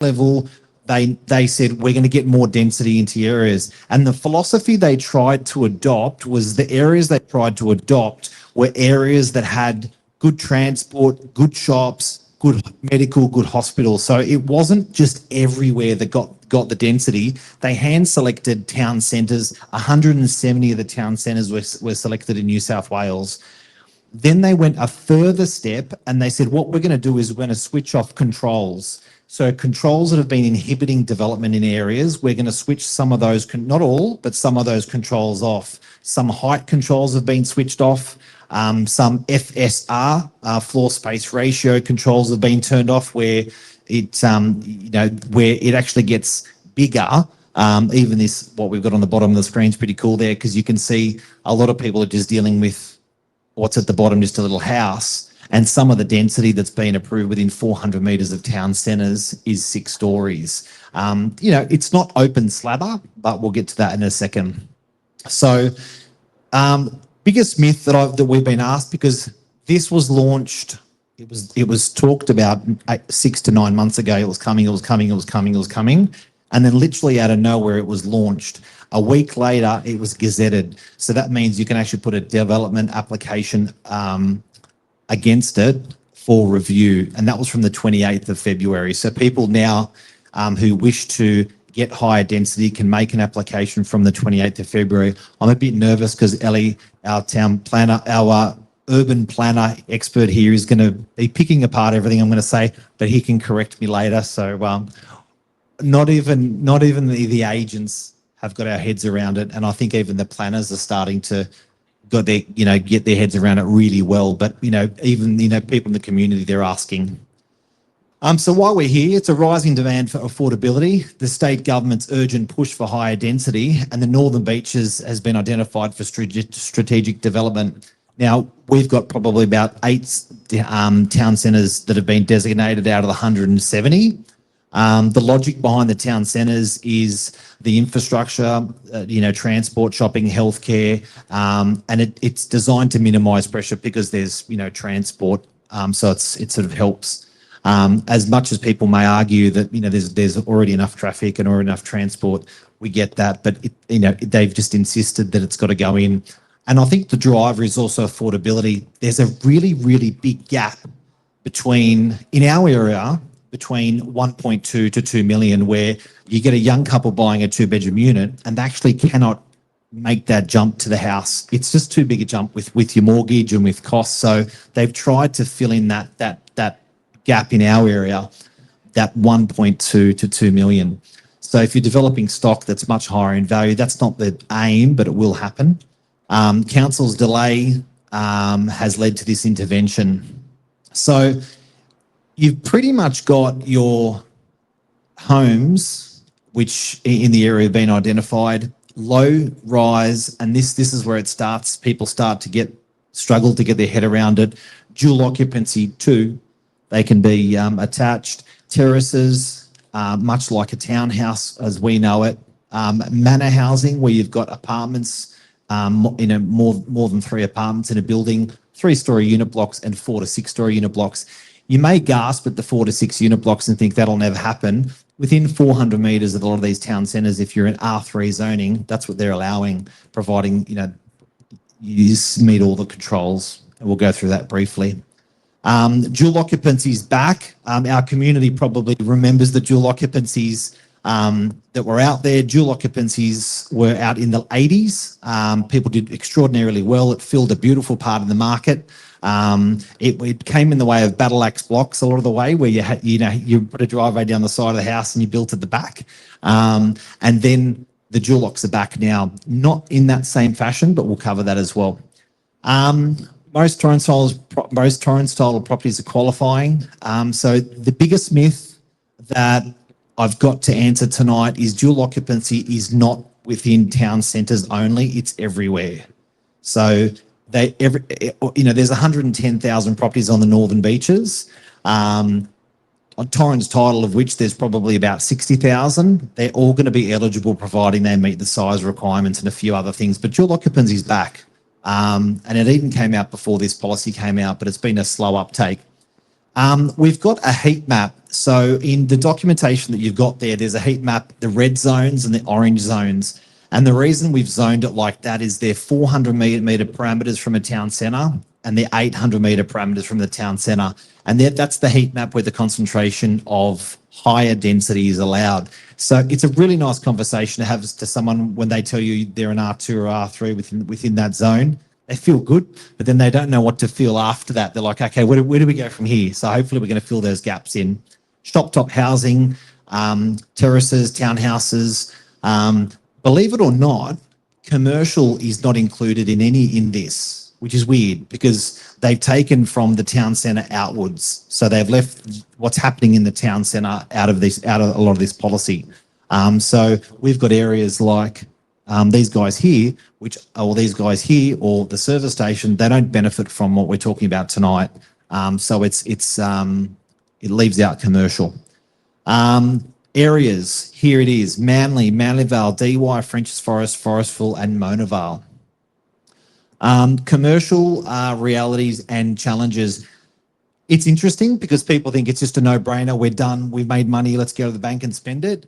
level, they said, we're going to get more density into areas. And the philosophy they tried to adopt was the areas they tried to adopt were areas that had good transport, good shops, good medical, good hospitals. So it wasn't just everywhere that got the density. They hand selected town centres. 170 of the town centres were selected in New South Wales. Then they went a further step and they said, what we're going to do is we're going to switch off controls. So controls that have been inhibiting development in areas, we're going to switch some of those, not all, but some of those controls off. Some height controls have been switched off. Some FSR, floor space ratio controls have been turned off where where it actually gets bigger. Even this, what we've got on the bottom of the screen is pretty cool there because you can see a lot of people are just dealing with what's at the bottom, just a little house. And some of the density that's been approved within 400 metres of town centres is 6 stories. It's not open slather, but we'll get to that in a second. So biggest myth that we've been asked, because this was launched, it was talked about 6 to 9 months ago. It was coming. And then literally out of nowhere, it was launched. A week later, it was gazetted. So that means you can actually put a development application against it for review. And that was from the 28th of February. So people now who wish to get higher density can make an application from the 28th of February. I'm a bit nervous because Ellie, our town planner, our urban planner expert here, is going to be picking apart everything I'm going to say, but he can correct me later. So not even the agents have got our heads around it. And I think even the planners are starting to get their heads around it really well. But, even people in the community, they're asking. So while we're here, it's a rising demand for affordability, the state government's urgent push for higher density, and the Northern Beaches has been identified for strategic development. Now, we've got probably about 8 town centres that have been designated out of the 170. The logic behind the town centres is the infrastructure, transport, shopping, healthcare, and it's designed to minimise pressure because there's, transport. So it sort of helps. As much as people may argue that, there's already enough traffic and already enough transport, we get that, but they've just insisted that it's got to go in. And I think the driver is also affordability. There's a really, really big gap in our area, between 1.2 to 2 million, where you get a young couple buying a 2-bedroom unit and they actually cannot make that jump to the house. It's just too big a jump with your mortgage and with costs. So they've tried to fill in that gap in our area, that 1.2 to 2 million. So if you're developing stock that's much higher in value, that's not the aim, but it will happen. Council's delay has led to this intervention. So you've pretty much got your homes, which in the area have been identified, low rise, and this is where it starts. People start to struggle to get their head around it. Dual occupancy too. They can be attached. Terraces, much like a townhouse as we know it. Manor housing, where you've got apartments, more than 3 apartments in a building, 3-storey unit blocks and 4 to 6-storey unit blocks. You may gasp at the 4 to 6 unit blocks and think that'll never happen. Within 400 metres of a lot of these town centres, if you're in R3 zoning, that's what they're allowing, providing, you meet all the controls. And we'll go through that briefly. Dual occupancies back. Our community probably remembers the dual occupancies that were out there. Dual occupancies were out in the 80s. People did extraordinarily well. It filled a beautiful part of the market. It came in the way of battle axe blocks a lot of the way, where you put a driveway down the side of the house and you built at the back. And then the dual locks are back now, not in that same fashion, but we'll cover that as well. Most Torrens style properties are qualifying. So the biggest myth that I've got to answer tonight is dual occupancy is not within town centres only, it's everywhere. So there's 110,000 properties on the Northern Beaches. On Torrens title, of which there's probably about 60,000. They're all going to be eligible, providing they meet the size requirements and a few other things. But dual occupancy is back. And it even came out before this policy came out, but it's been a slow uptake. We've got a heat map So in the documentation that you've got there, there's a heat map, the red zones and the orange zones. And the reason we've zoned it like that is they're 400 metre parameters from a town centre and they're 800 metre parameters from the town centre. And that's the heat map where the concentration of higher density is allowed. So it's a really nice conversation to have to someone when they tell you they're an R2 or R3 within that zone. They feel good, but then they don't know what to feel after that. They're like, okay, where do we go from here? So hopefully we're going to fill those gaps in. Shop top housing, terraces, townhouses. Believe it or not, commercial is not included in this, which is weird because they've taken from the town centre outwards. So they've left what's happening in the town centre out of a lot of this policy. So we've got areas like these guys here, these guys here, or the service station, they don't benefit from what we're talking about tonight. So it leaves out commercial. Areas, here it is, Manly, Manly Vale, DY, Frenchs Forest, Forestville, and Mona Vale. Commercial realities and challenges. It's interesting because people think it's just a no-brainer. We're done. We've made money. Let's go to the bank and spend it.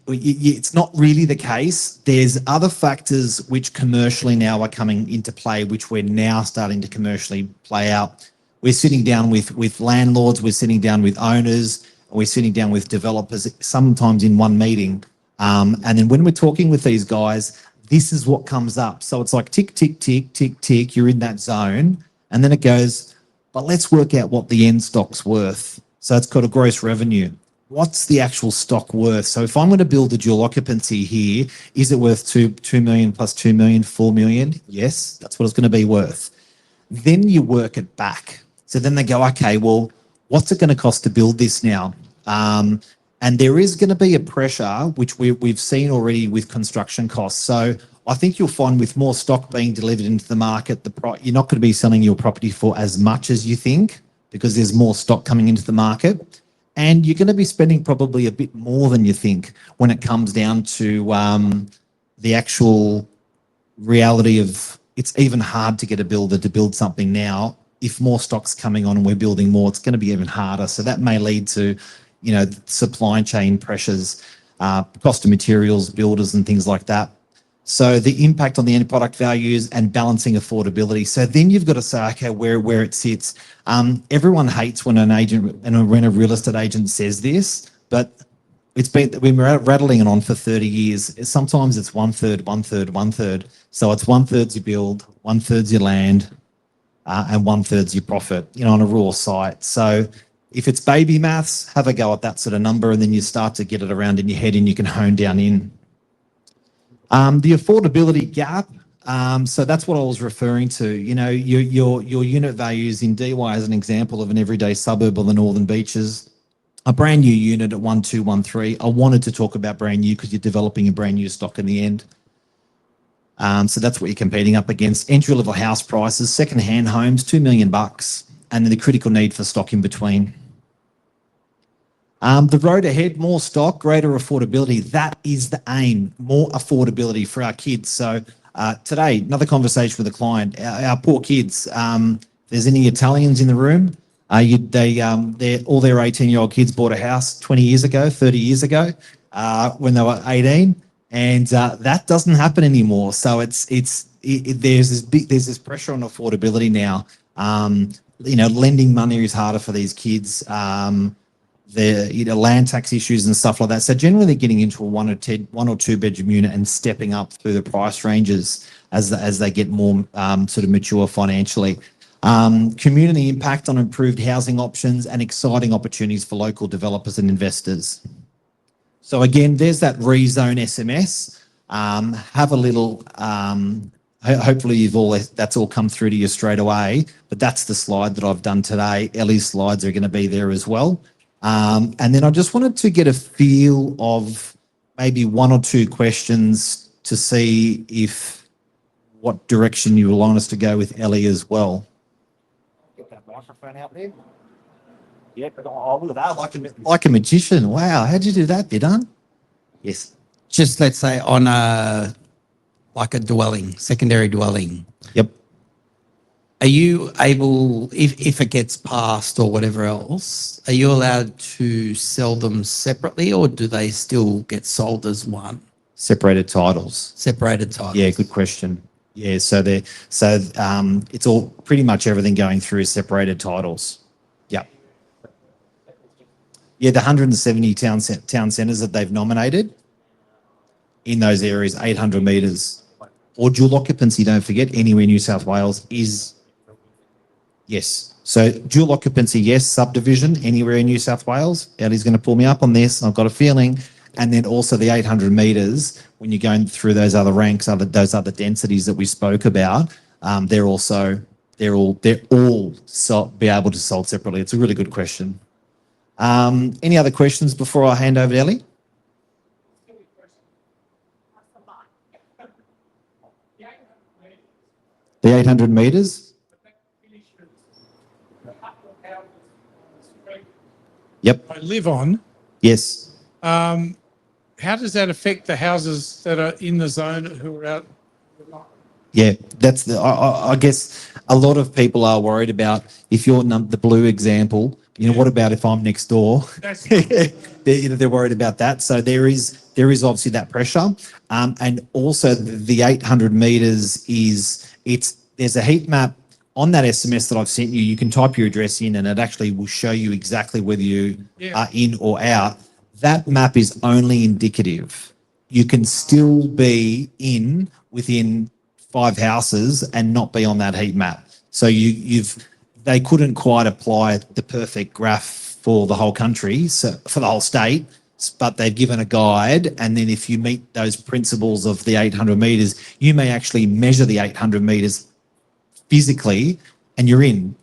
It's not really the case. There's other factors which commercially now are coming into play, which we're now starting to commercially play out. We're sitting down with landlords. We're sitting down with owners. We're sitting down with developers, sometimes in one meeting. And then when we're talking with these guys, this is what comes up. So it's like tick, tick, tick, tick, tick. You're in that zone. And then it goes, but let's work out what the end stock's worth. So it's got a gross revenue. What's the actual stock worth? So if I'm going to build a dual occupancy here, is it worth 2 million plus 2 million, 4 million? Yes, that's what it's going to be worth. Then you work it back. So then they go, okay, well, what's it going to cost to build this now? And there is going to be a pressure, which we've seen already with construction costs. So I think you'll find with more stock being delivered into the market, you're not going to be selling your property for as much as you think because there's more stock coming into the market. And you're going to be spending probably a bit more than you think when it comes down to the actual reality of it's even hard to get a builder to build something now. If more stock's coming on and we're building more, it's going to be even harder. So that may lead to, supply chain pressures, cost of materials, builders and things like that. So the impact on the end product values and balancing affordability. So then you've got to say, okay, where it sits. Everyone hates when when a real estate agent says this, but we've been rattling it on for 30 years. Sometimes it's 1/3, 1/3, 1/3. So it's 1/3 your build, 1/3 your land, and 1/3 your profit, on a raw site. So if it's baby maths, have a go at that sort of number, and then you start to get it around in your head and you can hone down in. The affordability gap. So that's what I was referring to. Your unit values in DY as an example of an everyday suburb on the Northern Beaches. A brand new unit at 1213. I wanted to talk about brand new because you're developing a brand new stock in the end. So that's what you're competing up against. Entry level house prices, second-hand homes, $2 million, and then the critical need for stock in between. The road ahead, more stock, greater affordability. That is the aim, more affordability for our kids. So today, another conversation with a client, our poor kids. There's any Italians in the room? All their 18-year-old kids bought a house 20 years ago, 30 years ago, when they were 18. And that doesn't happen anymore. So there's this pressure on affordability now. Lending money is harder for these kids. Land tax issues and stuff like that. So generally they're getting into a one or two bedroom unit and stepping up through the price ranges as they get more sort of mature financially. Community impact on improved housing options and exciting opportunities for local developers and investors. So again, there's that rezone SMS. Have a little, hopefully that's all come through to you straight away, but that's the slide that I've done today. Ellie's slides are going to be there as well. And then I just wanted to get a feel of maybe one or two questions to see what direction you want us to go with Ellie as well. Get that microphone out there. Yeah, oh, look at that, like a magician. Wow, how'd you do that, Bidan? Yes. Just let's say on a dwelling, secondary dwelling. Yep. Are you able, if it gets passed or whatever else, are you allowed to sell them separately, or do they still get sold as one? Separated titles. Separated titles? Yeah, good question. Yeah, so it's all pretty much everything going through separated titles. Yeah. Yeah, the 170 town centres that they've nominated in those areas, 800 metres. Or dual occupancy, don't forget, anywhere in New South Wales is, yes. So dual occupancy, yes. Subdivision, anywhere in New South Wales. Ellie's going to pull me up on this. I've got a feeling. And then also the 800 metres, when you're going through those other ranks, those other densities that we spoke about, they're all be able to sold separately. It's a really good question. Any other questions before I hand over to Ellie? The 800 metres? Yep. I live on. Yes. How does that affect the houses that are in the zone who are out? Yeah, that's I guess a lot of people are worried about if you're the blue example, what about if I'm next door? They're worried about that. So there is obviously that pressure. And also the 800 metres there's a heat map on that SMS that I've sent you. You can type your address in and it actually will show you exactly whether you are in or out. That map is only indicative. You can still be within 5 houses and not be on that heat map. So they couldn't quite apply the perfect graph for the whole country, so for the whole state, but they've given a guide. And then if you meet those principles of the 800 metres, you may actually measure the 800 metres physically and you're in,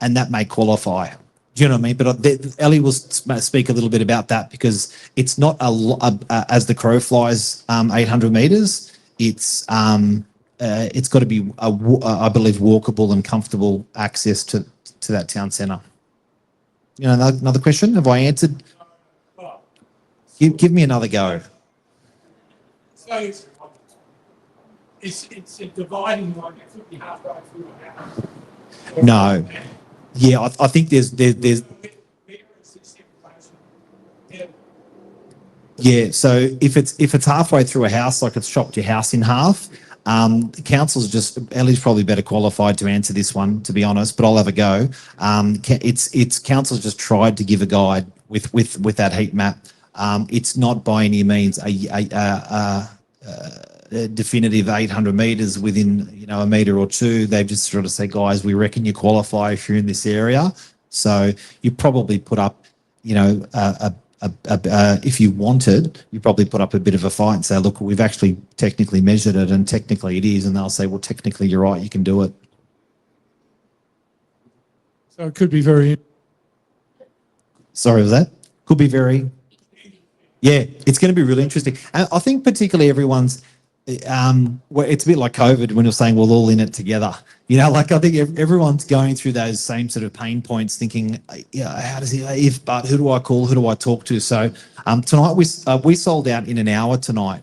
and that may qualify. Do you know what I mean? But Ellie will speak a little bit about that because it's not as the crow flies 800 metres. It's got to be, I believe, walkable and comfortable access to that town centre. Another question? Have I answered? Give me another go. So it's a dividing line. It's not halfway through a house. No. Yeah, I think there's. Yeah, so if it's halfway through a house, like it's chopped your house in half, the council's Ellie's probably better qualified to answer this one, to be honest, but I'll have a go. It's council's just tried to give a guide with that heat map. It's not by any means a definitive 800 metres within a metre or two. They've just sort of say, guys, we reckon you qualify if you're in this area. So you probably put up, if you wanted, you probably put up a bit of a fight and say, look, we've actually technically measured it and technically it is. And they'll say, well, technically you're right, you can do it. So it could be very... Sorry, was that? Could be very... Yeah, it's going to be really interesting. And I think particularly everyone's... it's a bit like COVID when you're saying we're all in it together. I think everyone's going through those same sort of pain points, thinking, how does who do I call? Who do I talk to? So tonight we sold out in an hour tonight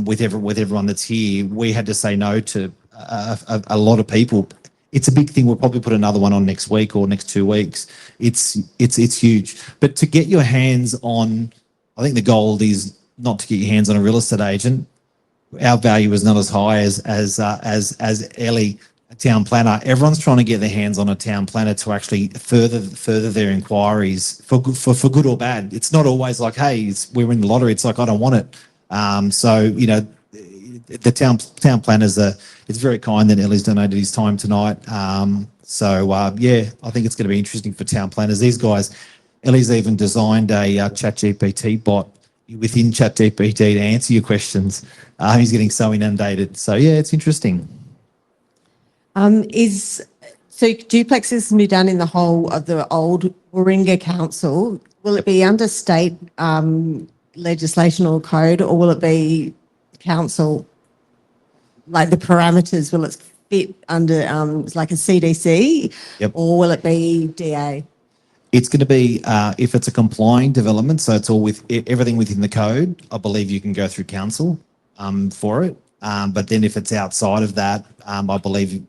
with everyone that's here. We had to say no to a lot of people. It's a big thing. We'll probably put another one on next week or next 2 weeks. It's huge. But to get your hands on, I think the goal is not to get your hands on a real estate agent. Our value is not as high as Ellie, a town planner. Everyone's trying to get their hands on a town planner to actually further their inquiries for good or bad. It's not always like, hey, we're in the lottery. It's like, I don't want it. The town planners it's very kind that Ellie's donated his time tonight. I think it's going to be interesting for town planners. These guys, Ellie's even designed a ChatGPT bot within ChatGPT to answer your questions. He's getting so inundated. So yeah, it's interesting. So duplexes can be done in the whole of the old Warringah Council. Will it be under state legislation or code, or will it be council, like the parameters, will it fit under like a CDC? Yep. Or will it be DA? It's going to be, if it's a complying development, so it's all with everything within the code, I believe you can go through council for it. But then if it's outside of that, I believe,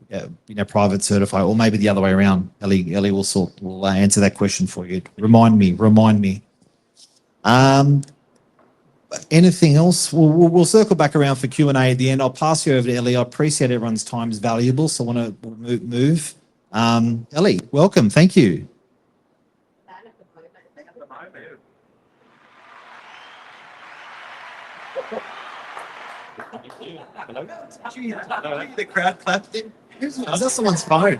private certify, or maybe the other way around. Ellie will answer that question for you. Remind me. Anything else? We'll circle back around for Q&A at the end. I'll pass you over to Ellie. I appreciate everyone's time is valuable, so I want to move. Ellie, welcome. Thank you. The crowd clapped. Is that someone's phone?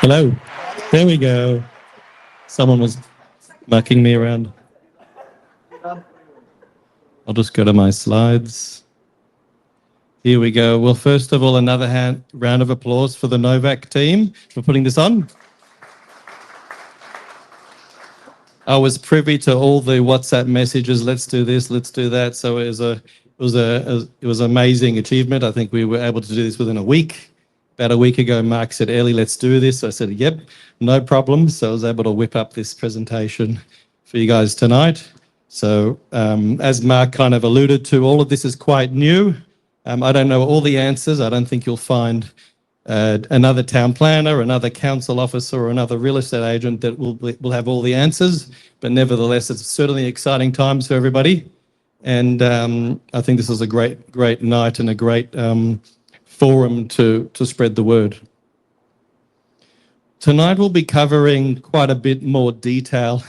Hello. There we go. Someone was mucking me around. I'll just go to my slides. Here we go. Well, first of all, another round of applause for the Novak team for putting this on. I was privy to all the WhatsApp messages. Let's do this. Let's do that. So it was an amazing achievement. I think we were able to do this within a week. About a week ago, Mark said, "Ellie, let's do this." I said, "Yep, no problem." So I was able to whip up this presentation for you guys tonight. So as Mark kind of alluded to, all of this is quite new. I don't know all the answers. I don't think you'll find another town planner, another council officer, or another real estate agent that will have all the answers. But nevertheless, it's certainly exciting times for everybody. And I think this is a great night and a great forum to spread the word. Tonight we'll be covering quite a bit more detail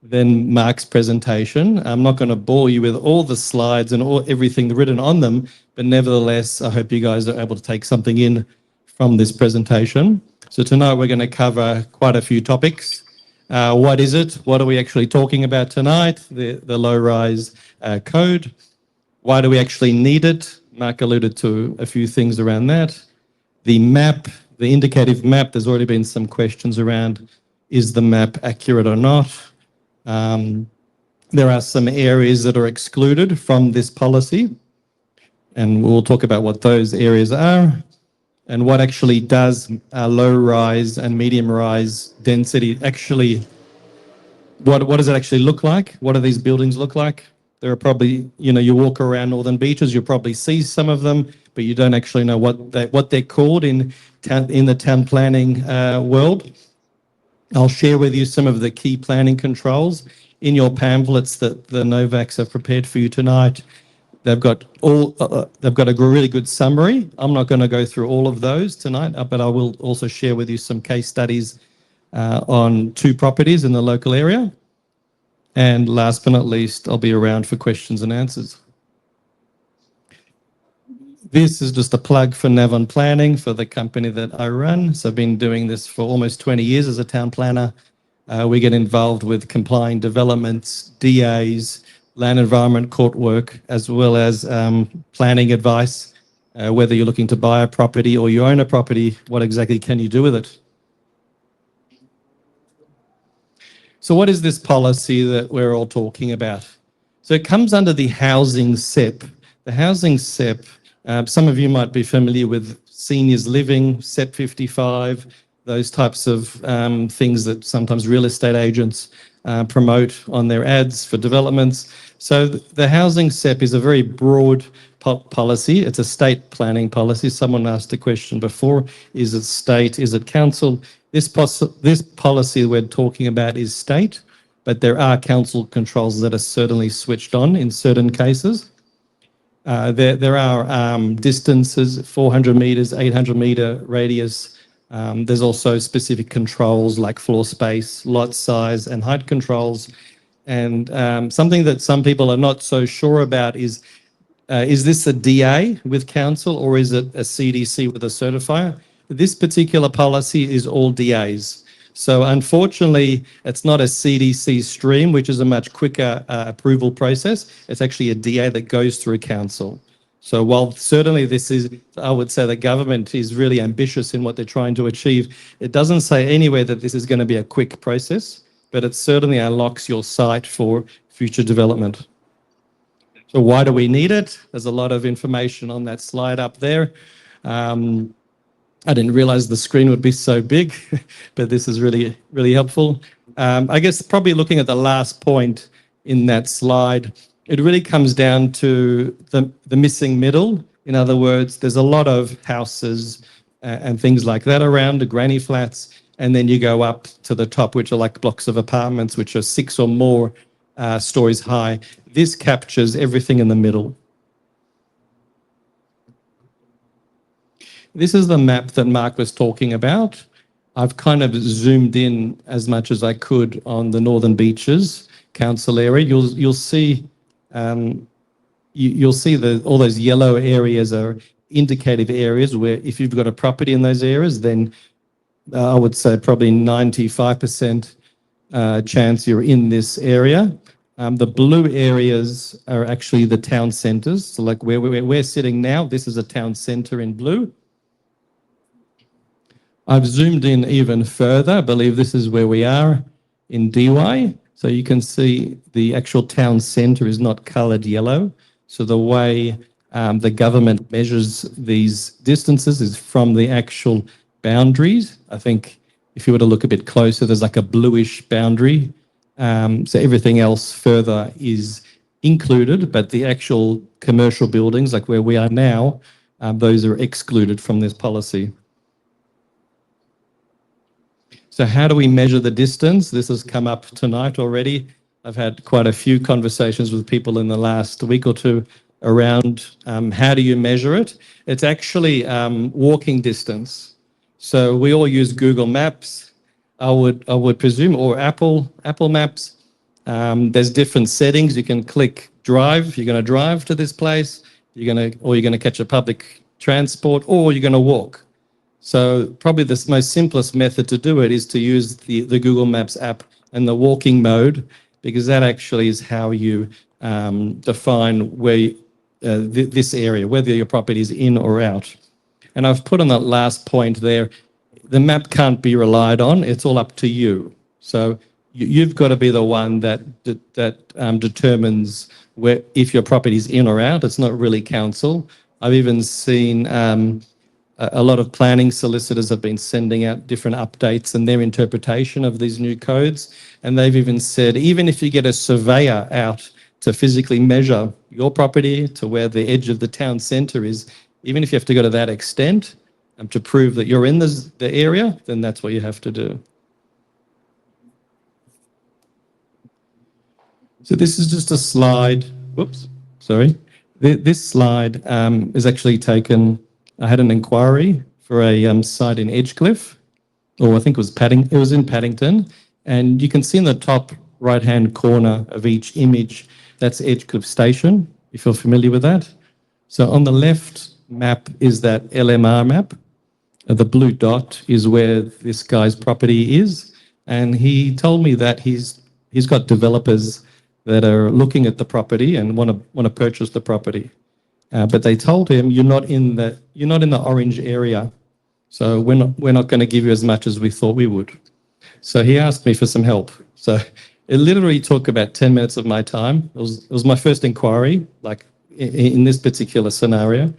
than Mark's presentation. I'm not going to bore you with all the slides and everything written on them, but nevertheless, I hope you guys are able to take something in from this presentation. So tonight we're going to cover quite a few topics. What is it? What are we actually talking about tonight? The low-rise code. Why do we actually need it? Mark alluded to a few things around that. The map, the indicative map, there's already been some questions around, is the map accurate or not? There are some areas that are excluded from this policy, and we'll talk about what those areas are and what actually does low-rise and medium-rise density actually, what does it actually look like? What do these buildings look like? There are probably, you walk around Northern Beaches, you'll probably see some of them, but you don't actually know what they're called in the town planning world. I'll share with you some of the key planning controls in your pamphlets that the Novaks have prepared for you tonight. They've got a really good summary. I'm not going to go through all of those tonight, but I will also share with you some case studies on 2 properties in the local area. And last but not least, I'll be around for questions and answers. This is just a plug for Navon Planning, for the company that I run. So I've been doing this for almost 20 years as a town planner. We get involved with complying developments, DAs, land environment court work, as well as planning advice, whether you're looking to buy a property or you own a property, what exactly can you do with it? So what is this policy that we're all talking about? So it comes under the housing SEP. The housing SEP, some of you might be familiar with seniors living, SEP 55, those types of things that sometimes real estate agents promote on their ads for developments. So the housing SEP is a very broad policy. It's a state planning policy. Someone asked a question before, is it state, is it council? This policy we're talking about is state, but there are council controls that are certainly switched on in certain cases. There are distances, 400 metres, 800 metre radius. There's also specific controls like floor space, lot size and height controls. And something that some people are not so sure about is this a DA with council or is it a CDC with a certifier? This particular policy is all DAs. So unfortunately, it's not a CDC stream, which is a much quicker approval process. It's actually a DA that goes through council. So while certainly this is, I would say the government is really ambitious in what they're trying to achieve, it doesn't say anywhere that this is going to be a quick process, but it certainly unlocks your site for future development. So why do we need it? There's a lot of information on that slide up there. I didn't realize the screen would be so big, but this is really, really helpful. I guess probably looking at the last point in that slide, it really comes down to the missing middle. In other words, there's a lot of houses and things like that around, the granny flats, and then you go up to the top, which are like blocks of apartments, which are 6 or more stories high. This captures everything in the middle. This is the map that Mark was talking about. I've kind of zoomed in as much as I could on the Northern Beaches council area. You'll see you'll see all those yellow areas are indicative areas where if you've got a property in those areas, then I would say probably 95% chance you're in this area. The blue areas are actually the town centres. So like where we're sitting now, this is a town centre in blue. I've zoomed in even further. I believe this is where we are in DY. So you can see the actual town centre is not coloured yellow. So the way the government measures these distances is from the actual boundaries. I think if you were to look a bit closer, there's like a bluish boundary. So everything else further is included, but the actual commercial buildings, like where we are now, those are excluded from this policy. So how do we measure the distance? This has come up tonight already. I've had quite a few conversations with people in the last week or two around how do you measure it? It's actually walking distance. So we all use Google Maps, I would presume, or Apple Maps. There's different settings. You can click drive. You're going to drive to this place. You're going to catch a public transport, or you're going to walk. So probably the most simplest method to do it is to use the Google Maps app and the walking mode, because that actually is how you define where this area, whether your property is in or out. And I've put on that last point there, the map can't be relied on. It's all up to you. So you've got to be the one that determines where if your property is in or out. It's not really council. I've even seen a lot of planning solicitors have been sending out different updates and their interpretation of these new codes. And they've even said, even if you get a surveyor out to physically measure your property to where the edge of the town centre is, even if you have to go to that extent to prove that you're in the area, then that's what you have to do. So this is just a slide. Whoops, sorry. This slide is actually taken. I had an inquiry for a site in Edgecliff, or I think it was in Paddington, and you can see in the top right-hand corner of each image, that's Edgecliff Station, if you're familiar with that. So on the left map is that LMR map. The blue dot is where this guy's property is, and he told me that he's got developers that are looking at the property and want to purchase the property. But they told him you're not in the orange area, so we're not going to give you as much as we thought we would. So he asked me for some help. So it literally took about 10 minutes of my time. It was my first inquiry, like in this particular scenario,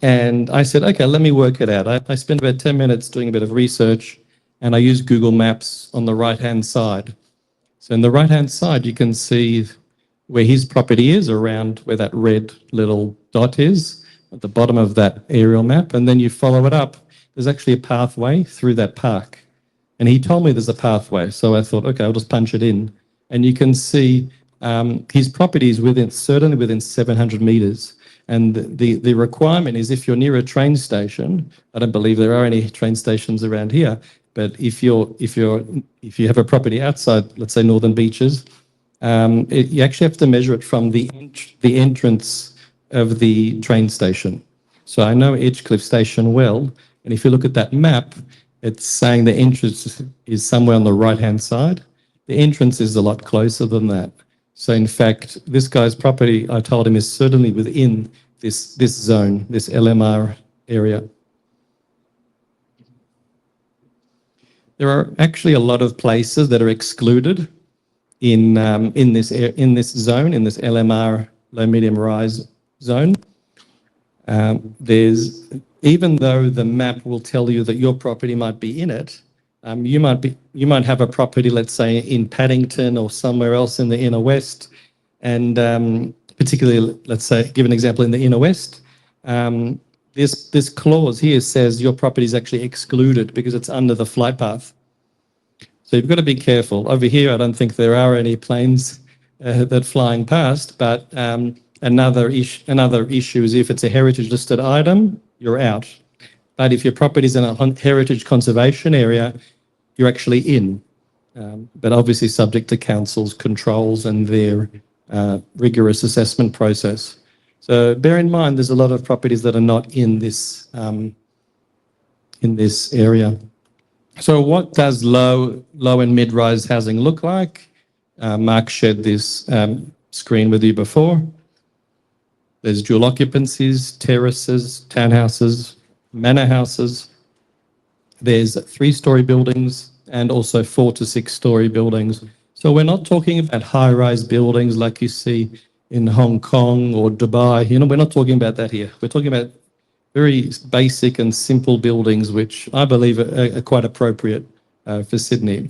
and I said, okay, let me work it out. I spent about 10 minutes doing a bit of research, and I used Google Maps on the right-hand side. So on the right-hand side, you can see where his property is, around where that red little dot is at the bottom of that aerial map, and then you follow it up. There's actually a pathway through that park, and he told me there's a pathway, so I thought, okay, I'll just punch it in, and you can see his property is certainly within 700 metres, and the requirement is if you're near a train station. I don't believe there are any train stations around here, but if you have a property outside, let's say Northern Beaches, you actually have to measure it from the entrance of the train station. So I know Edgecliff Station well, and if you look at that map, it's saying the entrance is somewhere on the right-hand side. The entrance is a lot closer than that. So in fact, this guy's property, I told him, is certainly within this zone, this LMR area. There are actually a lot of places that are excluded in this zone, in this LMR, low medium rise zone. Even though the map will tell you that your property might be in it, you might have a property, let's say in Paddington or somewhere else in the inner west, And particularly, let's say, give an example in the inner west, this clause here says your property is actually excluded because it's under the flight path. So you've got to be careful. Over here, I don't think there are any planes that flying past, but another issue is if it's a heritage listed item, you're out. But if your property is in a heritage conservation area, you're actually in. But obviously subject to council's controls and their rigorous assessment process. So bear in mind, there's a lot of properties that are not in this area. So what does low and mid-rise housing look like? Mark shared this screen with you before. There's dual occupancies, terraces, townhouses, manor houses. There's 3-story buildings and also 4 to 6-story buildings. So we're not talking about high-rise buildings like you see in Hong Kong or Dubai. We're not talking about that here. We're talking about very basic and simple buildings, which I believe are quite appropriate for Sydney.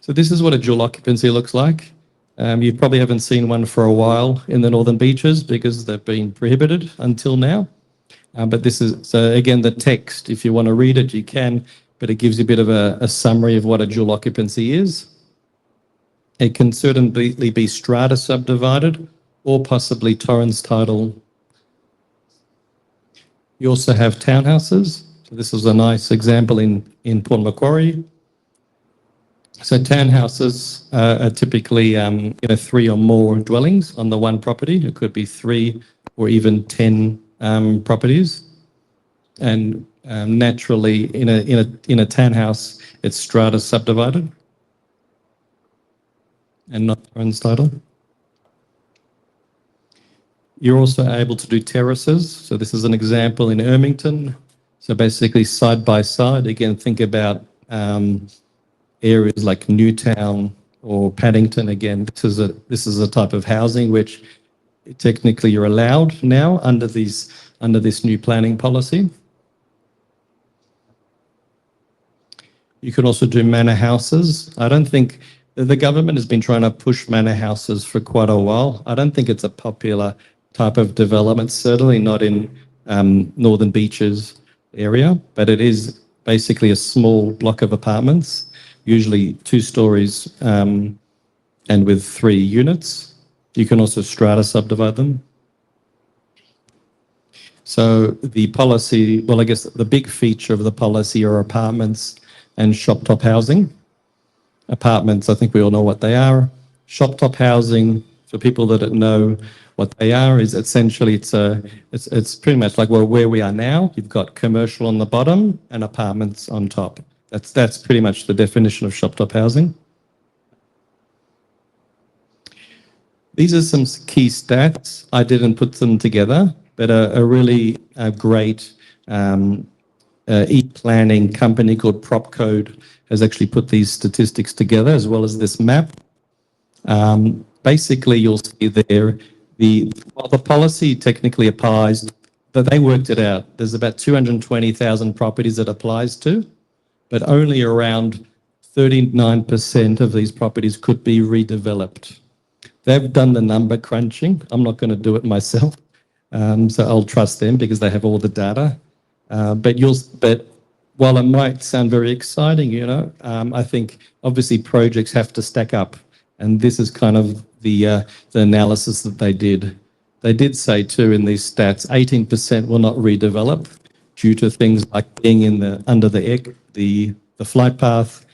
So this is what a dual occupancy looks like. You probably haven't seen one for a while in the Northern Beaches because they've been prohibited until now. But this is, so again, the text, if you want to read it, you can, but it gives you a bit of a summary of what a dual occupancy is. It can certainly be strata subdivided or possibly Torrens title. You also have townhouses. So this is a nice example in Port Macquarie. So townhouses are typically 3 or more dwellings on the one property. It could be 3 or even 10 properties. And naturally, in a townhouse, it's strata subdivided and not Torrens title. You're also able to do terraces. So this is an example in Ermington. So basically side by side, again, think about areas like Newtown or Paddington. Again, this is a type of housing which technically you're allowed now under this new planning policy. You can also do manor houses. I don't think the government has been trying to push manor houses for quite a while. I don't think it's a popular type of development, certainly not in Northern Beaches area, but it is basically a small block of apartments, usually 2 stories and with 3 units. You can also strata subdivide them. So the policy, well, I guess the big feature of the policy are apartments and shop top housing. Apartments, I think we all know what they are. Shop top housing, for people that don't know what they are, is essentially it's pretty much like where we are now. You've got commercial on the bottom and apartments on top. That's pretty much the definition of shop top housing. These are some key stats. I didn't put them together, but a really great e-planning company called PropCode has actually put these statistics together as well as this map. Basically, you'll see there, while the policy technically applies, but they worked it out. There's about 220,000 properties it applies to, but only around 39% of these properties could be redeveloped. They've done the number crunching. I'm not going to do it myself, so I'll trust them because they have all the data. But while it might sound very exciting, I think obviously projects have to stack up, and this is kind of the analysis that they did. They did say too in these stats, 18% will not redevelop due to things like being under the flight path,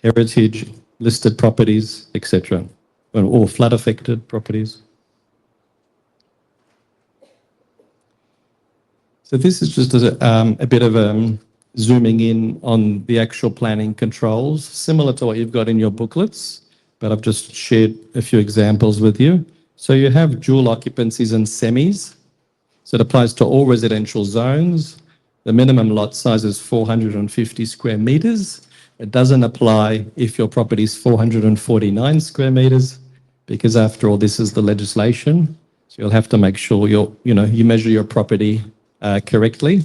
heritage, listed properties, etc., or flood affected properties. So this is just a bit of zooming in on the actual planning controls, similar to what you've got in your booklets, but I've just shared a few examples with you. So you have dual occupancies and semis. So it applies to all residential zones. The minimum lot size is 450 square meters. It doesn't apply if your property is 449 square meters, because after all, this is the legislation. So you'll have to make sure you measure your property correctly.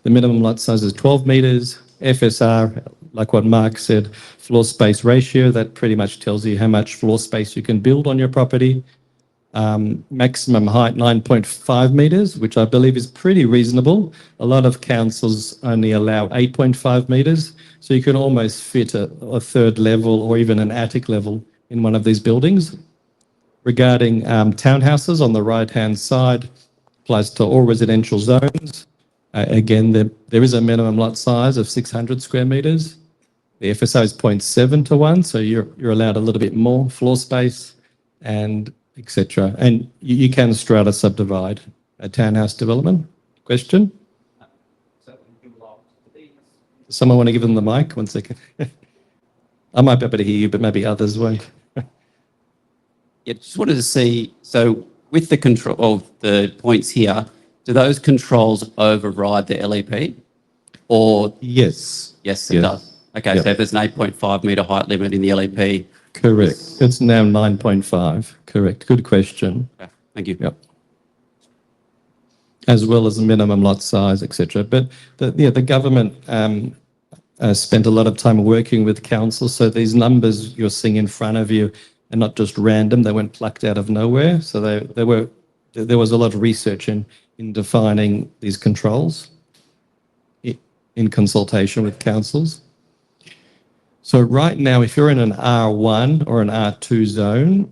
The minimum lot size is 12 meters. FSR like what Mark said, floor space ratio, that pretty much tells you how much floor space you can build on your property. Maximum height 9.5 meters, which I believe is pretty reasonable. A lot of councils only allow 8.5 meters, so you can almost fit a third level or even an attic level in one of these buildings. Regarding townhouses on the right-hand side, applies to all residential zones. Again, there is a minimum lot size of 600 square meters. The FSO is 0.7 to 1, so you're allowed a little bit more floor space and etc. And you can strata subdivide a townhouse development. Question? Someone want to give them the mic? 1 second. I might be able to hear you, but maybe others won't. Yeah, just wanted to see, so with the control of the points here, do those controls override the LEP? Or Yes. yes, it does. Okay, Yep. so if there's an 8.5 metre height limit in the LEP. Correct. It's now 9.5. Correct. Good question. Okay, thank you. Yep. As well as the minimum lot size, etc. But the government spent a lot of time working with council, so these numbers you're seeing in front of you are not just random; they weren't plucked out of nowhere. So there was a lot of research in defining these controls in consultation with councils. So right now, if you're in an R1 or an R2 zone,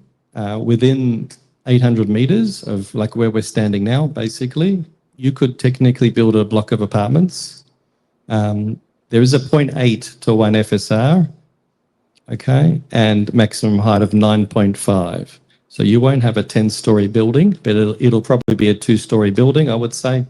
within 800 meters of like where we're standing now, basically, you could technically build a block of apartments. There is a 0.8 to 1 FSR, okay, and maximum height of 9.5. So you won't have a 10-story building, but it'll probably be a 2-story building, I would say.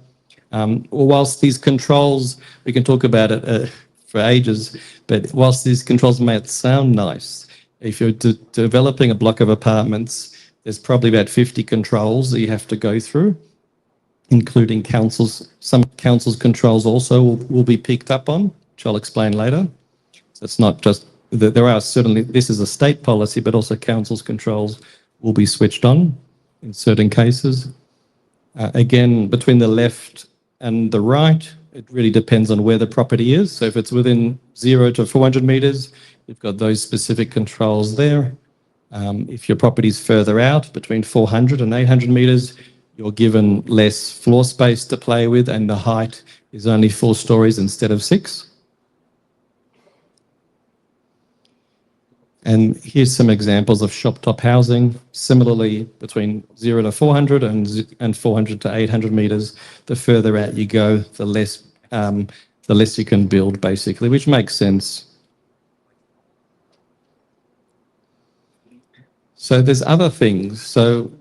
Whilst these controls, we can talk about it for ages, but whilst these controls might sound nice, if you're developing a block of apartments, there's probably about 50 controls that you have to go through, including councils. Some councils' controls also will be picked up on, which I'll explain later. So it's not just, there are certainly, this is a state policy, but also councils' controls will be switched on in certain cases. Again, between the left and the right, it really depends on where the property is. So if it's within 0 to 400 meters, you've got those specific controls there. If your property is further out, between 400 and 800 meters, you're given less floor space to play with, and the height is only 4 stories instead of 6. And here's some examples of shop top housing. Similarly, between 0 to 400 and 400 to 800 meters, the further out you go, the less you can build, basically, which makes sense. So there's other things. So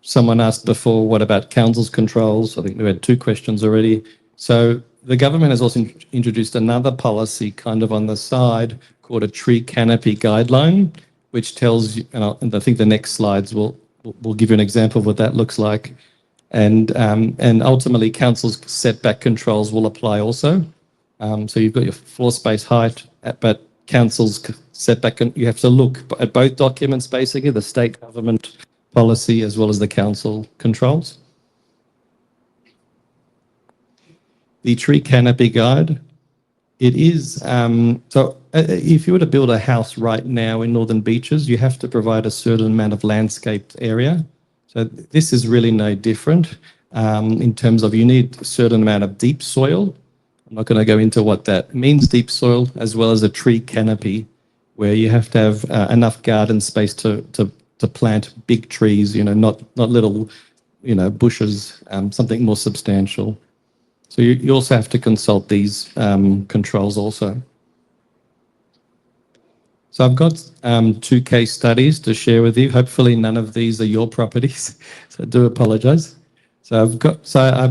someone asked before, what about council's controls? I think we had 2 questions already. So the government has also introduced another policy kind of on the side called a tree canopy guideline, which tells you, and I think the next slides will give you an example of what that looks like. And ultimately, council's setback controls will apply also. So you've got your floor space height, but council's setback, you have to look at both documents, basically, the state government policy as well as the council controls. The tree canopy guide, it is, if you were to build a house right now in Northern Beaches, you have to provide a certain amount of landscaped area. So this is really no different in terms of you need a certain amount of deep soil. I'm not going to go into what that means, deep soil, as well as a tree canopy, where you have to have enough garden space to plant big trees, not little, bushes, something more substantial. So you also have to consult these controls also. So I've got 2 case studies to share with you. Hopefully none of these are your properties, so I do apologise. So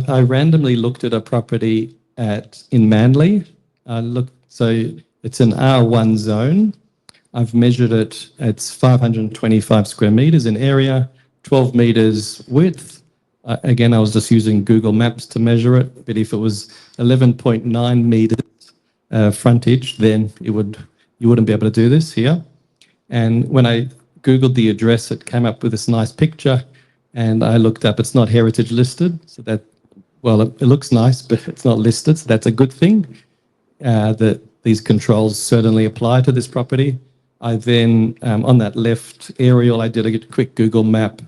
I randomly looked at a property in Manly. So it's an R1 zone. I've measured it. It's 525 square meters in area, 12 meters width. Again, I was just using Google Maps to measure it, but if it was 11.9 meters frontage, then you wouldn't be able to do this here. And when I Googled the address, it came up with this nice picture, and I looked up, it's not heritage listed, so that, well, it looks nice, but it's not listed, so that's a good thing. The these controls certainly apply to this property. I then, on that left aerial, I did a quick Google map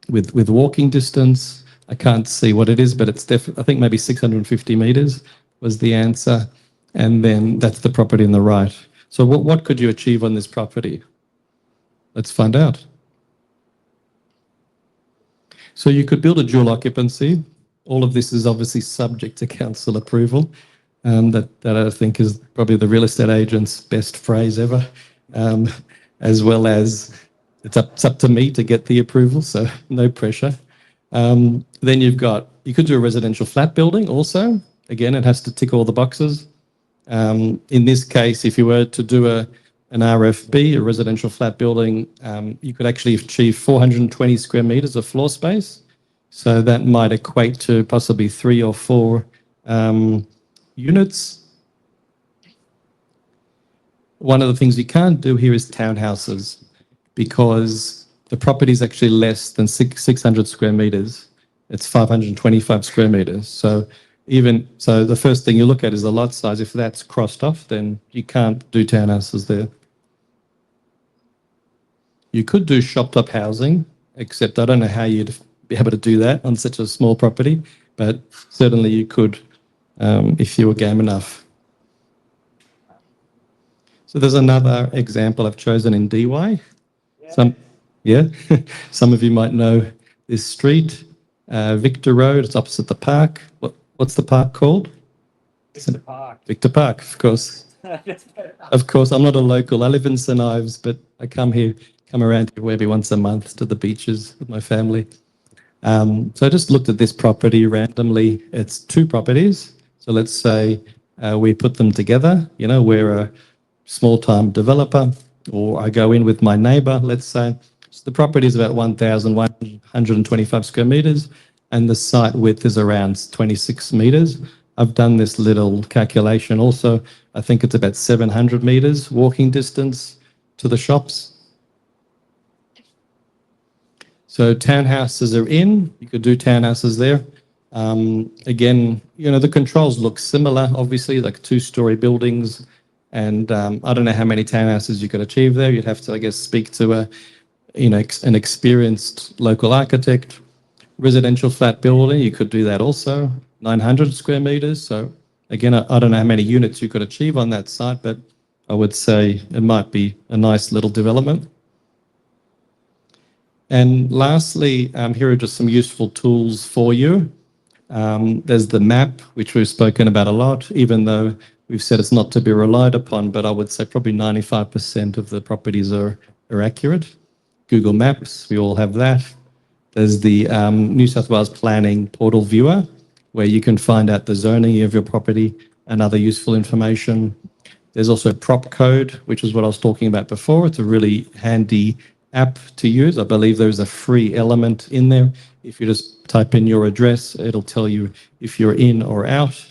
with walking distance. I can't see what it is, but it's definitely, I think maybe 650 meters was the answer. And then that's the property on the right. So what could you achieve on this property? Let's find out. So you could build a dual occupancy. All of this is obviously subject to council approval. That I think is probably the real estate agent's best phrase ever, as well as it's up to me to get the approval, so no pressure. Then you could do a residential flat building also. Again, it has to tick all the boxes. In this case, if you were to do an RFB, a residential flat building, you could actually achieve 420 square meters of floor space. So that might equate to possibly 3 or 4 units. One of the things you can't do here is townhouses because the property is actually less than 600 square meters. It's 525 square meters. So the first thing you look at is the lot size. If that's crossed off, then you can't do townhouses there. You could do shop-top housing, except I don't know how you'd be able to do that on such a small property, but certainly you could if you were game enough. So there's another example I've chosen in DY. Some of you might know this street, Victor Road. It's opposite the park. What's the park called? Victor Park. Victor Park, of course. Of course, I'm not a local. I live in St Ives, but I come around here maybe once a month to the beaches with my family. So I just looked at this property randomly. It's 2 properties. So let's say we put them together. You know, we're a small-time developer, or I go in with my neighbour, let's say. So the property is about 1,125 square meters, and the site width is around 26 meters. I've done this little calculation also. I think it's about 700 meters walking distance to the shops. So townhouses are in. You could do townhouses there. Again, you know, the controls look similar, obviously, like 2-story buildings. And I don't know how many townhouses you could achieve there. You'd have to, I guess, speak to an experienced local architect. Residential flat building, you could do that also, 900 square meters. So again, I don't know how many units you could achieve on that site, but I would say it might be a nice little development. And lastly, here are just some useful tools for you. There's the map, which we've spoken about a lot, even though we've said it's not to be relied upon, but I would say probably 95% of the properties are accurate. Google Maps, we all have that. There's the New South Wales Planning Portal Viewer, where you can find out the zoning of your property and other useful information. There's also Prop Code, which is what I was talking about before. It's a really handy app to use. I believe there's a free element in there. If you just type in your address, it'll tell you if you're in or out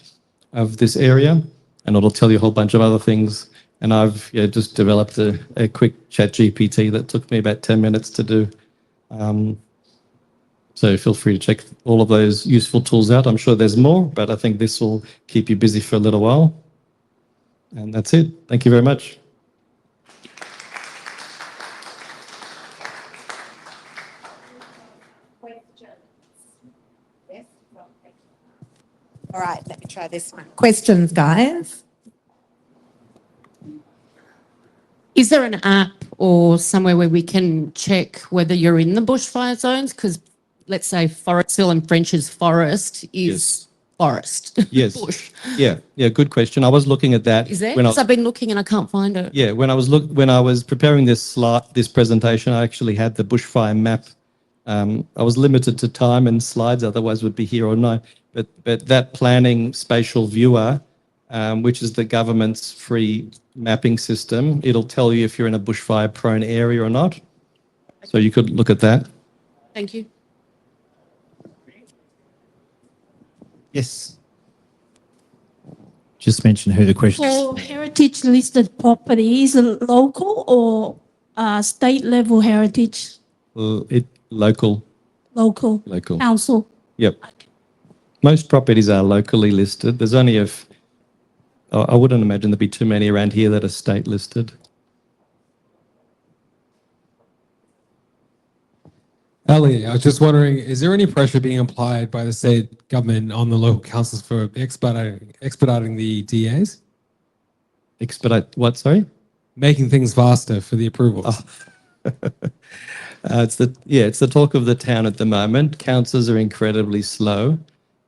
of this area, and it'll tell you a whole bunch of other things. And I've just developed a quick chat GPT that took me about 10 minutes to do. So feel free to check all of those useful tools out. I'm sure there's more, but I think this will keep you busy for a little while. And that's it. Thank you very much. All right, let me try this one. Questions, guys? Is there an app or somewhere where we can check whether you're in the bushfire zones? Because let's say Forest Hill and French's Forest is forest. Yes. Bush. Yeah, good question. I was looking at that. Is there? Because I've been looking and I can't find it. Yeah, when I was preparing this presentation, I actually had the bushfire map. I was limited to time and slides, otherwise would be here all night. But that planning spatial viewer, which is the government's free mapping system, it'll tell you if you're in a bushfire prone area or not. So you could look at that. Thank you. Yes. Just mention who the question is. For heritage listed properties, local or state level heritage? Local. Local. Council. Yep. Most properties are locally listed. There's only I wouldn't imagine there'd be too many around here that are state listed. Ellie, I was just wondering, is there any pressure being applied by the state government on the local councils for expediting the DAs? Expedite what, sorry? Making things faster for the approvals? It's the talk of the town at the moment. Councils are incredibly slow,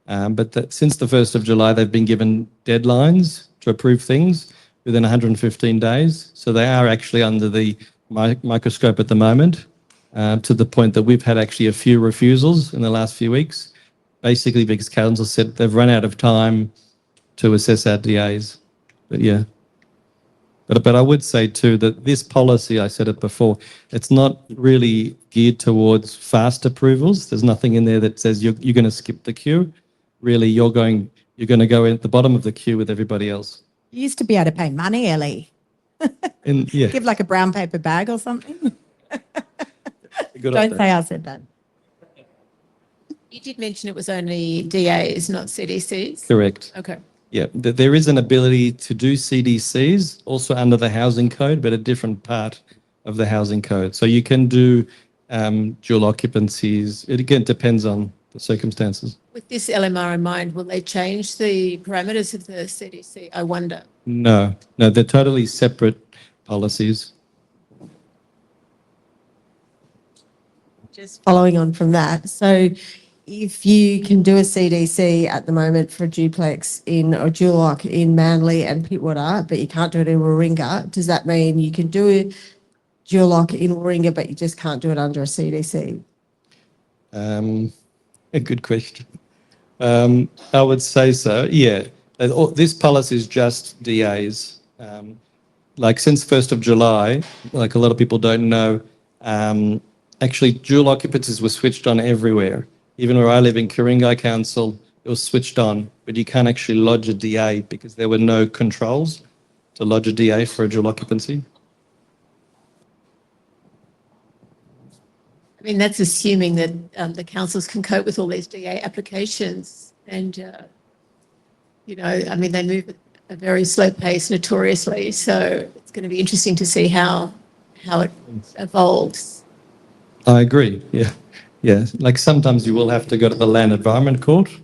but since the 1st of July, they've been given deadlines to approve things within 115 days. So they are actually under the microscope at the moment, to the point that we've had actually a few refusals in the last few weeks, basically because council said they've run out of time to assess our DAs. But yeah. But I would say too that this policy, I said it before, it's not really geared towards fast approvals. There's nothing in there that says you're going to skip the queue. Really, you're going to go in at the bottom of the queue with everybody else. You used to be able to pay money, Ellie. And yeah, Give like a brown paper bag or something. good on Don't say I said that. You did mention it was only DAs, not CDCs. correct. Okay. Yeah, there is an ability to do CDCs also under the housing code, but a different part of the housing code. So you can do dual occupancies. It again depends on the circumstances. With this LMR in mind, will they change the parameters of the CDC? I wonder. No, they're totally separate policies. Just following on from that. So if you can do a CDC at the moment for a duplex or dual lock in Manly and Pittwater, but you can't do it in Warringah, does that mean you can do a dual lock in Warringah, but you just can't do it under a CDC? A good question. I would say so, yeah. This policy is just DAs. Like since 1st of July, like a lot of people don't know, actually dual occupancies were switched on everywhere. Even where I live in Ku-ring-gai Council, it was switched on, but you can't actually lodge a DA because there were no controls to lodge a DA for a dual occupancy. I mean, that's assuming that the councils can cope with all these DA applications. And, I mean, they move at a very slow pace notoriously. So it's going to be interesting to see how it evolves. I agree, yeah. Yeah, like sometimes you will have to go to the Land Environment Court,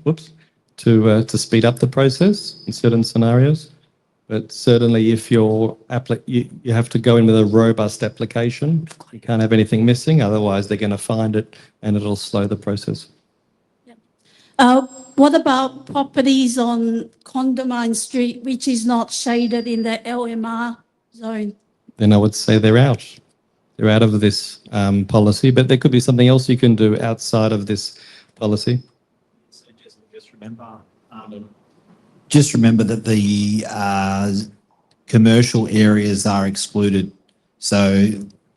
to speed up the process in certain scenarios. But certainly if you have to go in with a robust application, you can't have anything missing, otherwise they're going to find it and it'll slow the process. What about properties on Condamine Street, which is not shaded in the LMR zone? Then I would say they're out. They're out of this policy, but there could be something else you can do outside of this policy. So just remember that the commercial areas are excluded. So,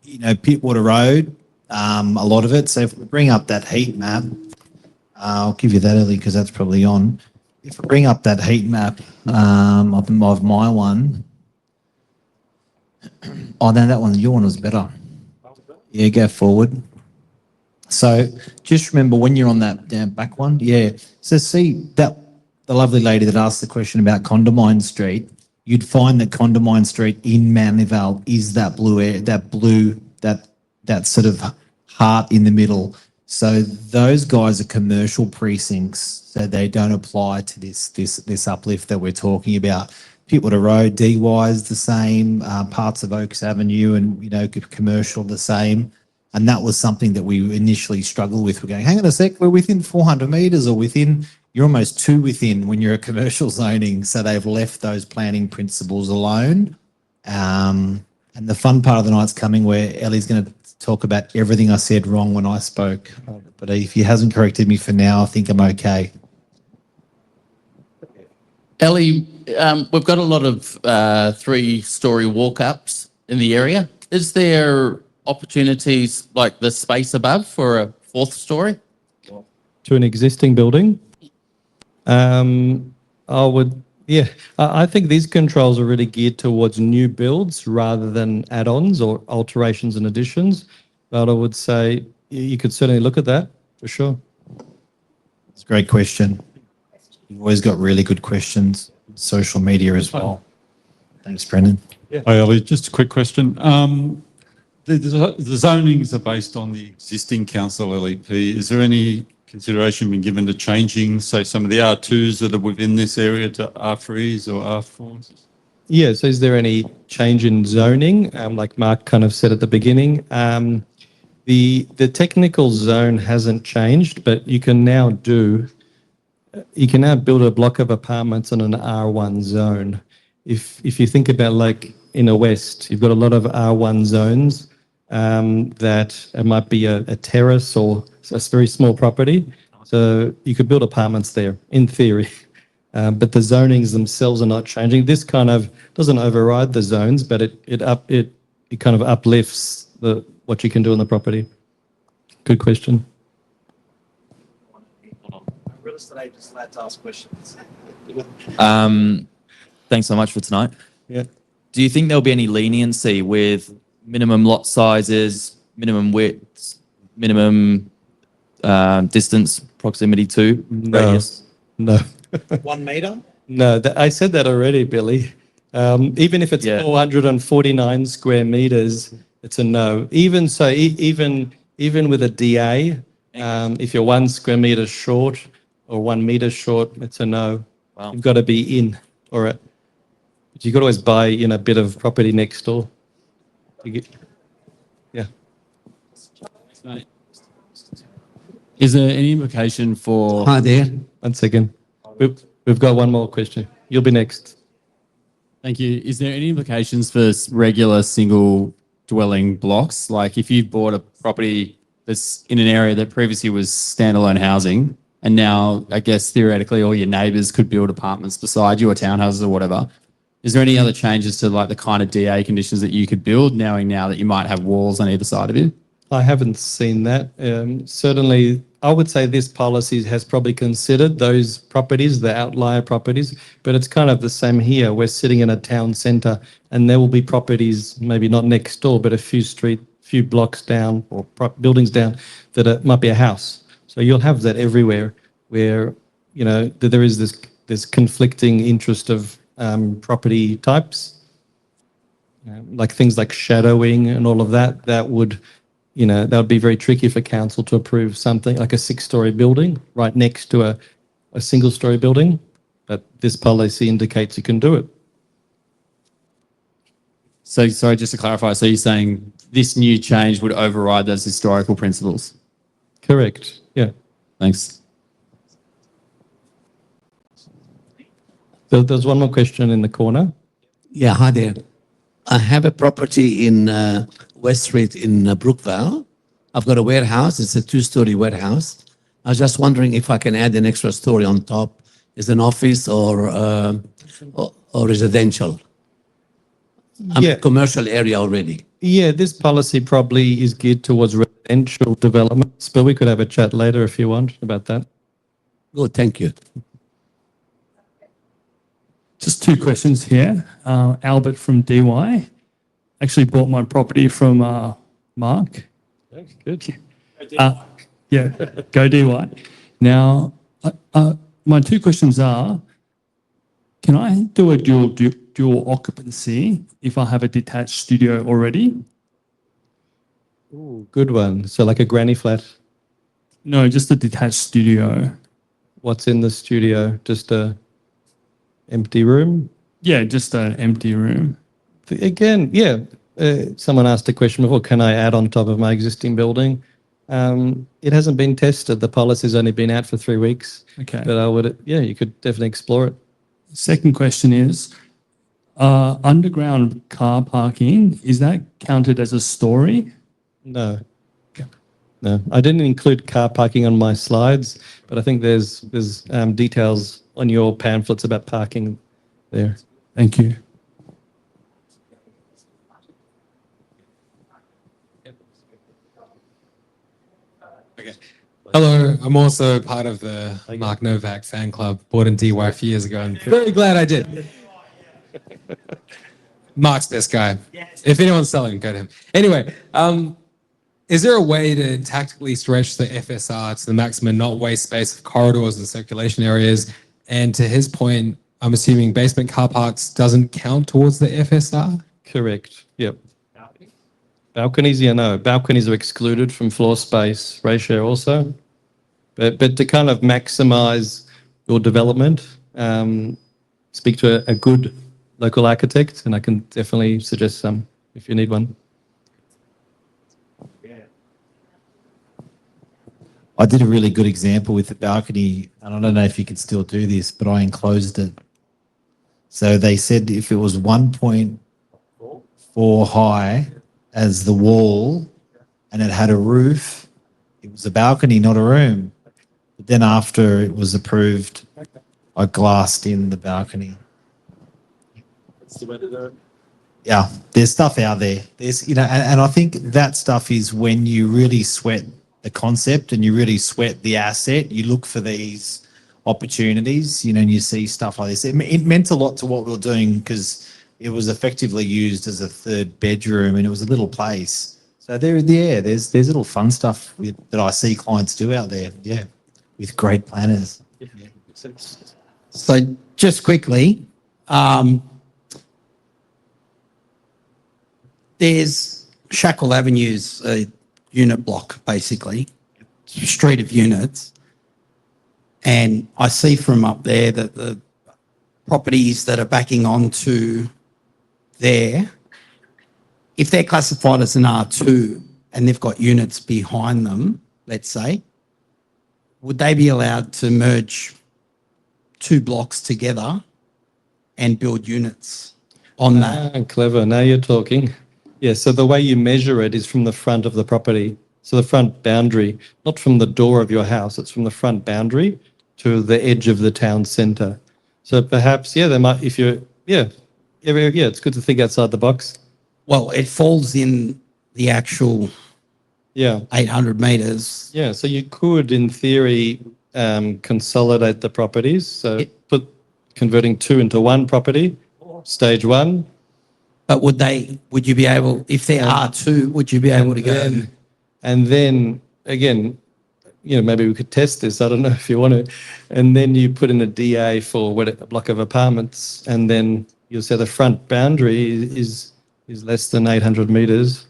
Pittwater Road, a lot of it. So if we bring up that heat map, I'll give you that early because that's probably on. If we bring up that heat map of my one, oh, no, your one was better. Yeah, go forward. So just remember when you're on that back one, yeah. So see that the lovely lady that asked the question about Condamine Street, you'd find that Condamine Street in Manly Vale is that that sort of heart in the middle. So those guys are commercial precincts, so they don't apply to this uplift that we're talking about. Pittwater Road, DY is the same, parts of Oaks Avenue and, commercial the same. And that was something that we initially struggled with. We're going, hang on a sec, we're within 400 metres or you're almost two within when you're a commercial zoning. So they've left those planning principles alone. And the fun part of the night's coming where Ellie's going to talk about everything I said wrong when I spoke. But if he hasn't corrected me for now, I think I'm okay. Ellie, we've got a lot of 3-story walk-ups in the area. Is there opportunities like the space above for a 4th story? To an existing building? I think these controls are really geared towards new builds rather than add-ons or alterations and additions. But I would say you could certainly look at that for sure. It's a great question. You've always got really good questions. social media as well. Thanks, Brendan. Hi, Ellie. Just a quick question. The zonings are based on the existing council LEP. Is there any consideration been given to changing, say, some of the R2s that are within this area to R3s or R4s? Yeah, so is there any change in zoning? Like Mark kind of said at the beginning, the technical zone hasn't changed, but you can now build a block of apartments in an R1 zone. If you think about like in the West, you've got a lot of R1 zones that it might be a terrace or a very small property. So you could build apartments there in theory. But the zonings themselves are not changing. This kind of doesn't override the zones, but it kind of uplifts what you can do on the property. Good question. Real estate just allowed to ask questions. Thanks so much for tonight. Yeah. Do you think there'll be any leniency with minimum lot sizes, minimum widths, minimum distance, proximity to radius? No. 1 metre? No, I said that already, Billy. Even if it's 449 square meters, it's a no. Even so, even with a DA, if you're 1 square meter short or 1 meter short, it's a no. Wow. You've got to be in, but you could always buy a bit of property next door. Yeah. Is there any implication for... Hi there. 1 second. We've got one more question. You'll be next. Thank you. Is there any implications for regular single dwelling blocks? Like if you bought a property that's in an area that previously was standalone housing, and now I guess theoretically all your neighbours could build apartments beside you or townhouses or whatever. Is there any other changes to like the kind of DA conditions that you could build, knowing now that you might have walls on either side of you? I haven't seen that. Certainly, I would say this policy has probably considered those properties, the outlier properties, but it's kind of the same here. We're sitting in a town centre and there will be properties, maybe not next door, but a few blocks down or buildings down that might be a house. So you'll have that everywhere where, that there is this conflicting interest of property types, like things like shadowing and all of that, that would be very tricky for council to approve something like a 6-story building right next to a single-story building. But this policy indicates you can do it. So, sorry, just to clarify, so you're saying this new change would override those historical principles? Correct. Yeah. Thanks. So there's one more question in the corner. Yeah, hi there. I have a property in West Street in Brookvale. I've got a warehouse. It's a 2-story warehouse. I was just wondering if I can add an extra story on top. Is an office or residential? I'm in a commercial area already. Yeah, this policy probably is geared towards residential developments, but we could have a chat later if you want about that. Good, thank you. Just 2 questions here. Albert from DY. Actually bought my property from Mark. Good. Yeah, go DY. Now, my 2 questions are, can I do a dual occupancy if I have a detached studio already? Ooh, good one. So like a granny flat. No, just a detached studio. What's in the studio? Just a empty room? Yeah, just an empty room. Again, yeah. Someone asked a question before, can I add on top of my existing building? It hasn't been tested. The policy's only been out for 3 weeks. Okay. But you could definitely explore it. Second question is, underground car parking, is that counted as a story? No. No, I didn't include car parking on my slides, but I think there's details on your pamphlets about parking there. Thank you. Hello, I'm also part of the Mark Novak fan club, bought in DY a few years ago, and very glad I did. Mark's best guy. If anyone's selling, go to him. Anyway, is there a way to tactically stretch the FSR to the maximum, not waste space of corridors and circulation areas? And to his point, I'm assuming basement car parks doesn't count towards the FSR? Correct. Yep. Balconies, yeah, no. Balconies are excluded from floor space ratio also. But to kind of maximize your development, speak to a good local architect, and I can definitely suggest some if you need one. I did a really good example with the balcony, and I don't know if you can still do this, but I enclosed it. So they said if it was 1.4 high as the wall and it had a roof, it was a balcony, not a room. But then after it was approved, I glassed in the balcony. Yeah, there's stuff out there. There's, and I think that stuff is when you really sweat the concept and you really sweat the asset, you look for these opportunities, and you see stuff like this. It meant a lot to what we were doing because it was effectively used as a third bedroom and it was a little place. So there's little fun stuff that I see clients do out there. Yeah, with great planners. So just quickly, there's Shackle Avenue's a unit block, basically, street of units. And I see from up there that the properties that are backing onto there, if they're classified as an R2 and they've got units behind them, let's say, would they be allowed to merge 2 blocks together and build units on that? Clever. Now you're talking. Yeah, so the way you measure it is from the front of the property. So the front boundary, not from the door of your house, it's from the front boundary to the edge of the town centre. So perhaps, yeah, they might, if you're, yeah, it's good to think outside the box. Well, it falls in the actual 800 metres. Yeah, so you could, in theory, consolidate the properties. So converting 2 into 1 property, stage 1. But would you be able, if there are 2, would you be able to go? And then, again, maybe we could test this. I don't know if you want to. And then you put in a DA for a block of apartments, and then you'll say the front boundary is less than 800 metres,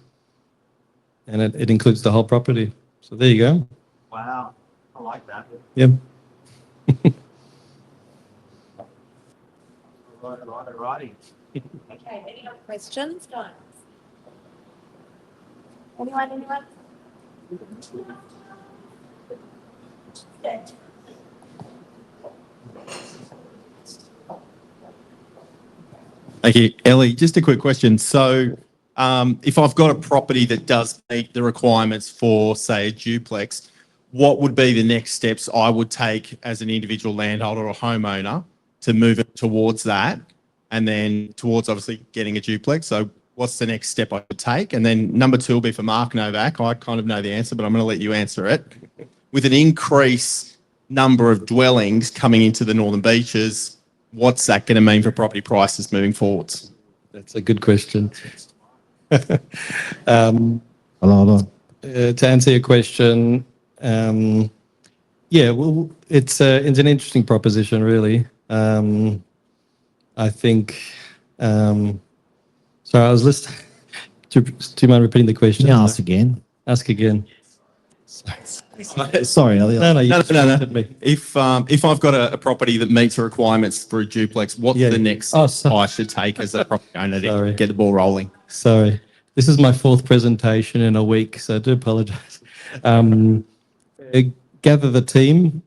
and it includes the whole property. So there you go. Wow, I like that. Yep. Righty. Okay, any other questions, guys? Anyone? Yeah. Thank you. Ellie, just a quick question. So if I've got a property that does meet the requirements for, say, a duplex, what would be the next steps I would take as an individual landholder or homeowner to move it towards that and then towards obviously getting a duplex? So what's the next step I would take? And then number 2 will be for Mark Novak. I kind of know the answer, but I'm going to let you answer it. With an increased number of dwellings coming into the Northern Beaches, what's that going to mean for property prices moving forwards? That's a good question. To answer your question, well, it's an interesting proposition, really. I think. Sorry, I was listening. Do you mind repeating the question? Can you ask again? Ask again. Sorry, Elliot. No. If I've got a property that meets the requirements for a duplex, what's the next step I should take as a property owner to get the ball rolling? Sorry. This is my 4th presentation in a week, so I do apologise. Gather the team.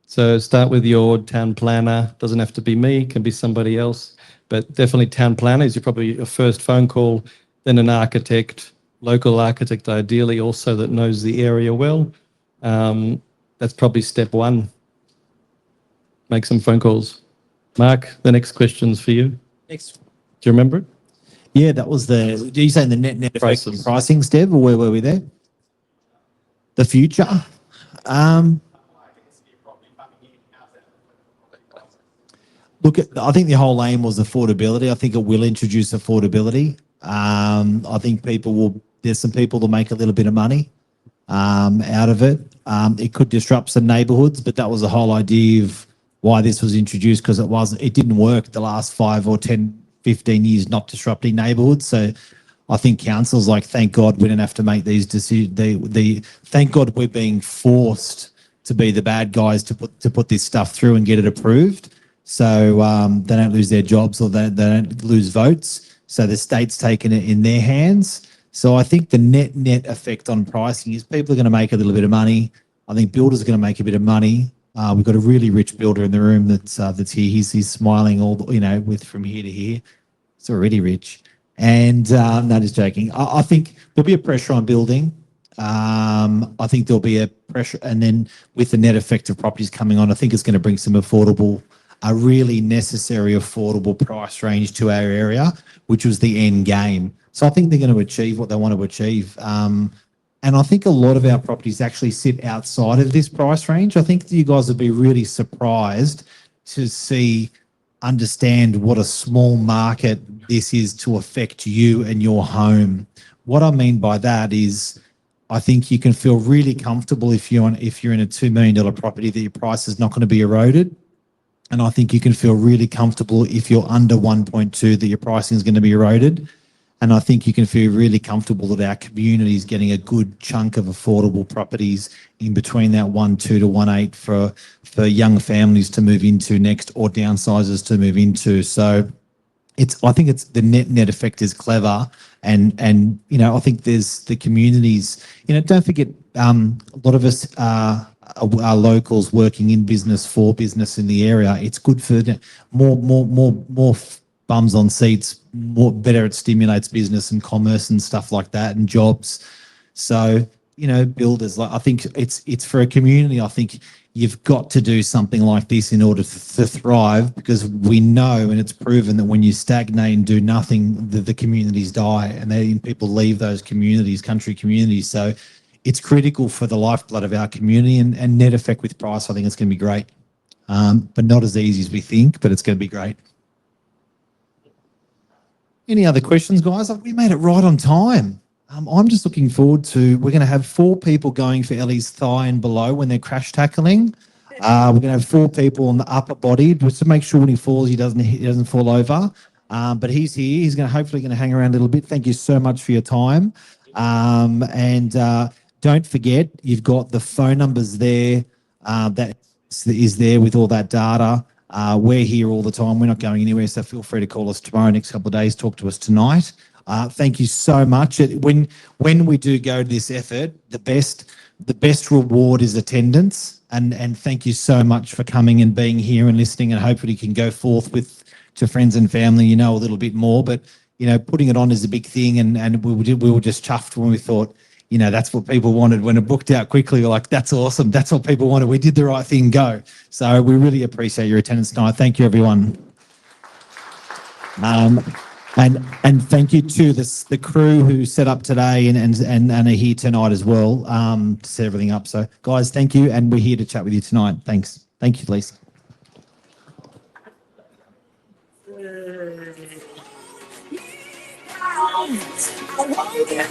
So start with your town planner. Doesn't have to be me, can be somebody else, but definitely town planner is probably your first phone call, then an architect, local architect ideally also that knows the area well. That's probably step 1. Make some phone calls. Mark, the next question's for you. Next. Do you remember it? Yeah, that was do you say the net effect of pricing, Steve, or where were we there? The future? Look, I think the whole aim was affordability. I think it will introduce affordability. I think there's some people that make a little bit of money out of it. It could disrupt some neighbourhoods, but that was the whole idea of why this was introduced, because it didn't work the last 5 or 10, 15 years, not disrupting neighbourhoods. So I think councils like, thank God we don't have to make these decisions. Thank God we're being forced to be the bad guys to put this stuff through and get it approved. So they don't lose their jobs, or they don't lose votes. So the state's taken it in their hands. So I think the net effect on pricing is people are going to make a little bit of money. I think builders are going to make a bit of money. We've got a really rich builder in the room that's here. He's smiling with from here to here. It's already rich. And no, just joking. I think there'll be a pressure on building. I think there'll be a pressure, and then with the net effect of properties coming on, I think it's going to bring some a really necessary affordable price range to our area, which was the end game. So I think they're going to achieve what they want to achieve. And I think a lot of our properties actually sit outside of this price range. I think you guys would be really surprised to understand what a small market this is to affect you and your home. What I mean by that is, I think you can feel really comfortable if you're in a $2 million property that your price is not going to be eroded. And I think you can feel really comfortable if you're under 1.2 that your pricing is going to be eroded. And I think you can feel really comfortable that our community is getting a good chunk of affordable properties in between that 1.2 to 1.8 for young families to move into next, or downsizers to move into. So I think it's the net effect is clever. And I think there's the communities, don't forget, a lot of us are locals working in business for business in the area. It's good for more bums on seats, better it stimulates business and commerce and stuff like that, and jobs. So, builders, I think it's for a community. I think you've got to do something like this in order to thrive, because we know, and it's proven, that when you stagnate and do nothing, the communities die, and people leave those communities, country communities. So it's critical for the lifeblood of our community, and net effect with price, I think it's going to be great. But not as easy as we think, but it's going to be great. Any other questions, guys? We made it right on time. I'm just looking forward to, we're going to have 4 people going for Ellie's thigh and below when they're crash tackling. We're going to have 4 people on the upper body, just to make sure when he falls, he doesn't fall over. But he's here. He's hopefully going to hang around a little bit. Thank you so much for your time. And don't forget, you've got the phone numbers there that is there with all that data. We're here all the time. We're not going anywhere, so feel free to call us tomorrow, next couple of days, talk to us tonight. Thank you so much. When we do go to this effort, the best reward is attendance. And thank you so much for coming and being here and listening, and hopefully you can go forth to friends and family, a little bit more. But, putting it on is a big thing, and we were just chuffed when we thought, that's what people wanted. When it booked out quickly, we're like, that's awesome. That's what people wanted. We did the right thing, go. So we really appreciate your attendance tonight. Thank you, everyone. And thank you to the crew who set up today and are here tonight as well, to set everything up. So, guys, thank you, and we're here to chat with you tonight. Thanks. Thank you, Lisa.